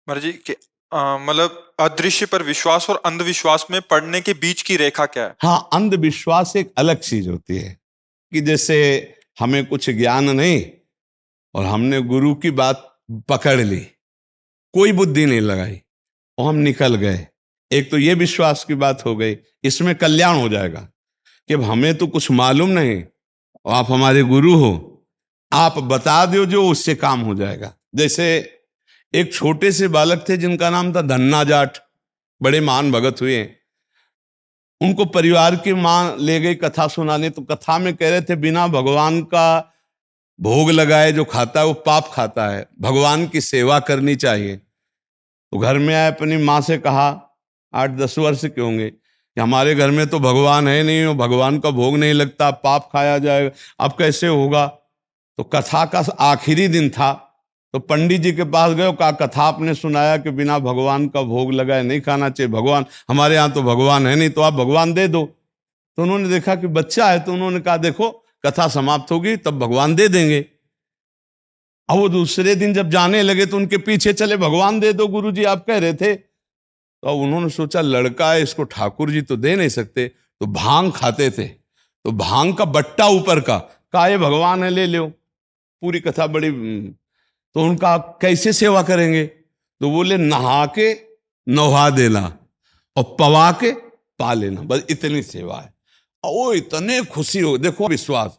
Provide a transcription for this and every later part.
मर्जी के मतलब अदृश्य पर विश्वास और अंधविश्वास में पड़ने के बीच की रेखा क्या है? हाँ, अंधविश्वास एक अलग चीज होती है कि जैसे हमें कुछ ज्ञान नहीं और हमने गुरु की बात पकड़ ली, कोई बुद्धि नहीं लगाई और हम निकल गए। एक तो ये विश्वास की बात हो गई, इसमें कल्याण हो जाएगा कि अब हमें तो कुछ मालूम नहीं और आप हमारे गुरु हो, आप बता दो जो उससे काम हो जाएगा। जैसे एक छोटे से बालक थे जिनका नाम था धन्ना जाट, बड़े महान भगत हुए। उनको परिवार की माँ ले गई कथा सुनाने, तो कथा में कह रहे थे बिना भगवान का भोग लगाए जो खाता है वो पाप खाता है, भगवान की सेवा करनी चाहिए। तो घर में आए, अपनी माँ से कहा, 8-10 वर्ष के होंगे, कि हमारे घर में तो भगवान है नहीं और भगवान का भोग नहीं लगता, पाप खाया जाएगा, अब कैसे होगा। तो कथा का आखिरी दिन था, तो पंडित जी के पास गए, कहा कथा आपने सुनाया कि बिना भगवान का भोग लगाए नहीं खाना चाहिए, भगवान हमारे यहाँ तो भगवान है नहीं, तो आप भगवान दे दो। तो उन्होंने देखा कि बच्चा है, तो उन्होंने कहा देखो कथा समाप्त होगी तब भगवान दे देंगे। अब वो दूसरे दिन जब जाने लगे तो उनके पीछे चले, भगवान दे दो गुरुजी आप कह रहे थे। तो अब उन्होंने सोचा लड़का है, इसको ठाकुर जी तो दे नहीं सकते, तो भांग खाते थे, तो भांग का बट्टा ऊपर का, कहा ये भगवान है ले लो। पूरी कथा बड़ी। तो उनका कैसे सेवा करेंगे, तो बोले नहा के नहा देना और पवा के पा लेना, बस इतनी सेवा है। और वो इतने खुशी हो, देखो विश्वास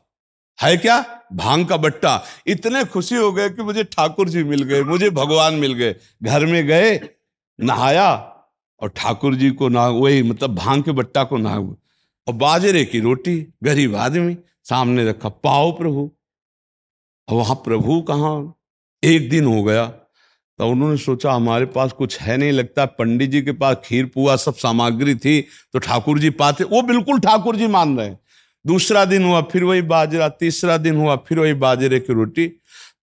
है क्या, भांग का बट्टा, इतने खुशी हो गए कि मुझे ठाकुर जी मिल गए, मुझे भगवान मिल गए। घर में गए, नहाया और ठाकुर जी को ना, वही मतलब भांग के बट्टा को ना, और बाजरे की रोटी, गरीब आदमी सामने रखा, पाओ प्रभु। और वहां प्रभु कहाँ। एक दिन हो गया, तो उन्होंने सोचा हमारे पास कुछ है नहीं, लगता पंडित जी के पास खीर पुआ सब सामग्री थी तो ठाकुर जी पाते, वो बिल्कुल ठाकुर जी मान रहे हैं। दूसरा दिन हुआ फिर वही बाजरा, तीसरा दिन हुआ फिर वही बाजरे की रोटी।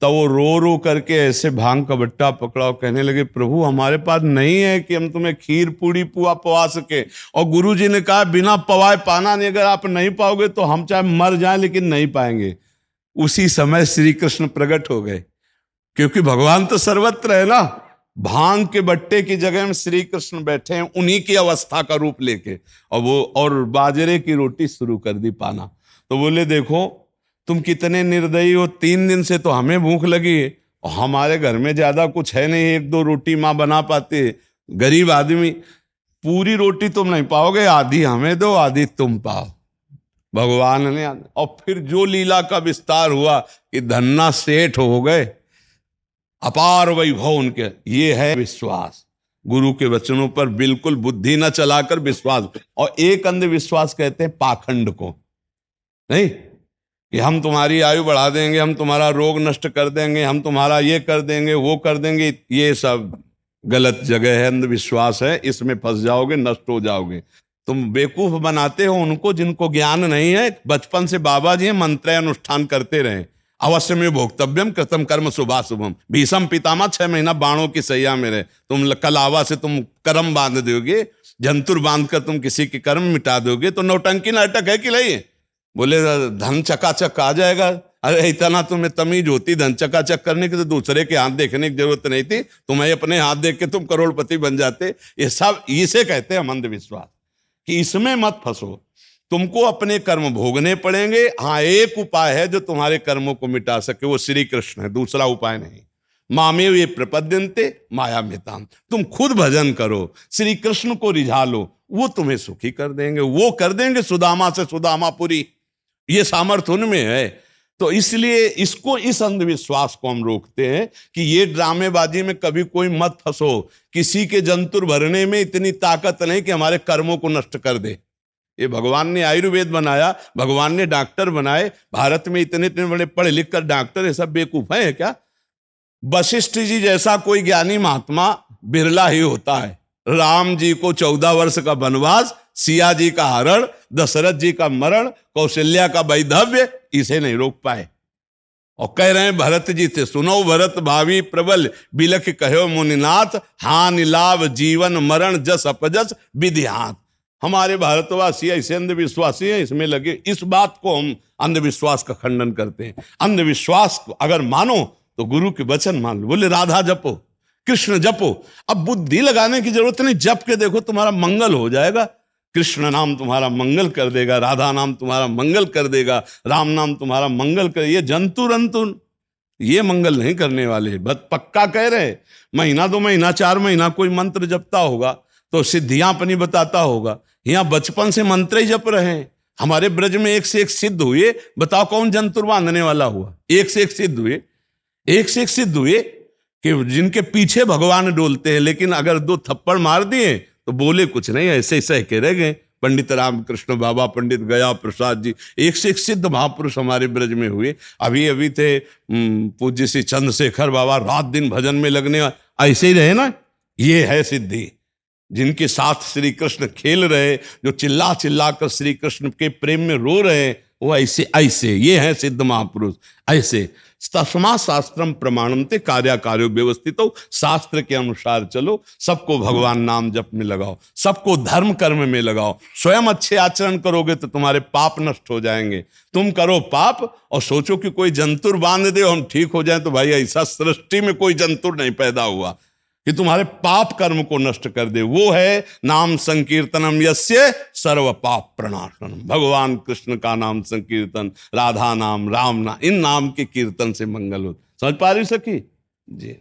तो वो रो रो करके ऐसे भांग का बट्टा पकड़ा, कहने लगे प्रभु हमारे पास नहीं है कि हम तुम्हें खीर पूड़ी पुआ पवा सके, और गुरु जी ने कहा बिना पवाए पाना नहीं, अगर आप नहीं पाओगे तो हम चाहे मर जाएं लेकिन नहीं पाएंगे। उसी समय श्री कृष्ण प्रकट हो गए, क्योंकि भगवान तो सर्वत्र है ना। भांग के बट्टे की जगह में श्री कृष्ण बैठे हैं, उन्हीं की अवस्था का रूप लेके, और वो और बाजरे की रोटी शुरू कर दी पाना। तो बोले देखो तुम कितने निर्दयी हो, 3 दिन से तो हमें भूख लगी है और हमारे घर में ज्यादा कुछ है नहीं, 1-2 रोटी माँ बना पाती है, गरीब आदमी, पूरी रोटी तुम नहीं पाओगे, आधी हमें दो आधी तुम पाओ। भगवान ने, और फिर जो लीला का विस्तार हुआ कि धन्ना सेठ हो गए, अपार वैभव उनके। ये है विश्वास, गुरु के वचनों पर बिल्कुल बुद्धि न चलाकर विश्वास। और एक अंधविश्वास कहते हैं पाखंड को, नहीं कि हम तुम्हारी आयु बढ़ा देंगे, हम तुम्हारा रोग नष्ट कर देंगे, हम तुम्हारा ये कर देंगे वो कर देंगे, ये सब गलत जगह है, अंधविश्वास है, इसमें फंस जाओगे, नष्ट हो जाओगे। तुम बेवकूफ बनाते हो उनको जिनको ज्ञान नहीं है। बचपन से बाबा जी मंत्र अनुष्ठान करते रहे, अवश्य में भोक्तव्यम कृतम कर्म शुभाशुभम, भीषम पितामह 6 महीना बाणों की सैया में रहे, तुम कलावा से तुम कर्म बांध दोगे, जंतुर बांध कर तुम किसी के कर्म मिटा दोगे, तो नौटंकी नाटक है कि नहीं। बोले धन चकाचक आ जाएगा, अरे इतना तुम्हें तमीज होती धन चकाचक करने की तो दूसरे के हाथ देखने की जरूरत नहीं थी, तुम्हें अपने हाथ देख के तुम करोड़पति बन जाते। ये सब इसे कहते हैं अंधविश्वास, कि इसमें मत फंसो, तुमको अपने कर्म भोगने पड़ेंगे। हाँ, एक उपाय है जो तुम्हारे कर्मों को मिटा सके, वो श्री कृष्ण है, दूसरा उपाय नहीं। मामेव ये प्रपद्यन्ते माया मेताम, तुम खुद भजन करो, श्री कृष्ण को रिझा लो, वो तुम्हें सुखी कर देंगे, वो कर देंगे सुदामा से सुदामापुरी, ये सामर्थ्य उनमें है। तो इसलिए इसको, इस अंधविश्वास को हम रोकते हैं कि ये ड्रामेबाजी में कभी कोई मत फंसो। किसी के जंतुर भरने में इतनी ताकत नहीं कि हमारे कर्मों को नष्ट कर दे। ये भगवान ने आयुर्वेद बनाया, भगवान ने डॉक्टर बनाए, भारत में इतने इतने बड़े पढ़े लिख कर डॉक्टर, ये सब बेवकूफ है क्या। वशिष्ठ जी जैसा कोई ज्ञानी महात्मा बिरला ही होता है। राम जी को 14 वर्ष का वनवास, सिया जी का हरण, दशरथ जी का मरण, कौशल्या का वैधव्य, इसे नहीं रोक पाए। और कह रहे हैं भरत जी से, सुनो भरत भावी प्रबल, बिलख कहो मुनिनाथ, हानि लाभ जीवन मरण जस अपजस विधि हाथ। हमारे भारतवासी ऐसे अंधविश्वासी हैं, इसमें लगे। इस बात को हम अंधविश्वास का खंडन करते हैं। अंधविश्वास को अगर मानो तो गुरु के वचन मान लो। बोले राधा जपो, कृष्ण जपो। अब बुद्धि लगाने की जरूरत नहीं, जप के देखो तुम्हारा मंगल हो जाएगा। कृष्ण नाम तुम्हारा मंगल कर देगा, राधा नाम तुम्हारा मंगल कर देगा, राम नाम तुम्हारा मंगल कर। ये जंतु रंतु ये मंगल नहीं करने वाले, बस पक्का कह रहे। महीना 2 महीना 4 महीना कोई मंत्र जपता होगा तो सिद्धियां अपनी बताता होगा। यहाँ बचपन से मंत्र ही जप रहे हैं। हमारे ब्रज में एक से एक सिद्ध हुए, बताओ कौन जंतुर बांधने वाला हुआ? एक से एक सिद्ध हुए, एक से एक सिद्ध हुए कि जिनके पीछे भगवान डोलते हैं, लेकिन अगर 2 थप्पड़ मार दिए तो बोले कुछ नहीं, ऐसे ही सह के रह गए। पंडित रामकृष्ण बाबा, पंडित गया प्रसाद जी, एक से एक सिद्ध महापुरुष हमारे ब्रज में हुए। अभी अभी थे पूज्य श्री चंद्रशेखर बाबा, रात दिन भजन में लगने, ऐसे ही रहे ना। ये है सिद्धि, जिनके साथ श्री कृष्ण खेल रहे, जो चिल्ला चिल्ला कर श्री कृष्ण के प्रेम में रो रहे, वो ऐसे ऐसे ये है सिद्ध महापुरुष। ऐसे तस्मा शास्त्रम प्रमाणमते कार्याकार्यो व्यवस्थित हो, शास्त्र के अनुसार चलो, सबको भगवान नाम जप में लगाओ, सबको धर्म कर्म में लगाओ। स्वयं अच्छे आचरण करोगे तो तुम्हारे पाप नष्ट हो जाएंगे। तुम करो पाप और सोचो कि कोई जंतुर बांध दे और हम ठीक हो जाए, तो भाई ऐसा सृष्टि में कोई जंतुर नहीं पैदा हुआ कि तुम्हारे पाप कर्म को नष्ट कर दे। वो है नाम संकीर्तनम यस्य सर्व पाप प्रणाशनम। भगवान कृष्ण का नाम संकीर्तन, राधा नाम, राम नाम, इन नाम के कीर्तन से मंगल हो। समझ पा रही सखी जी?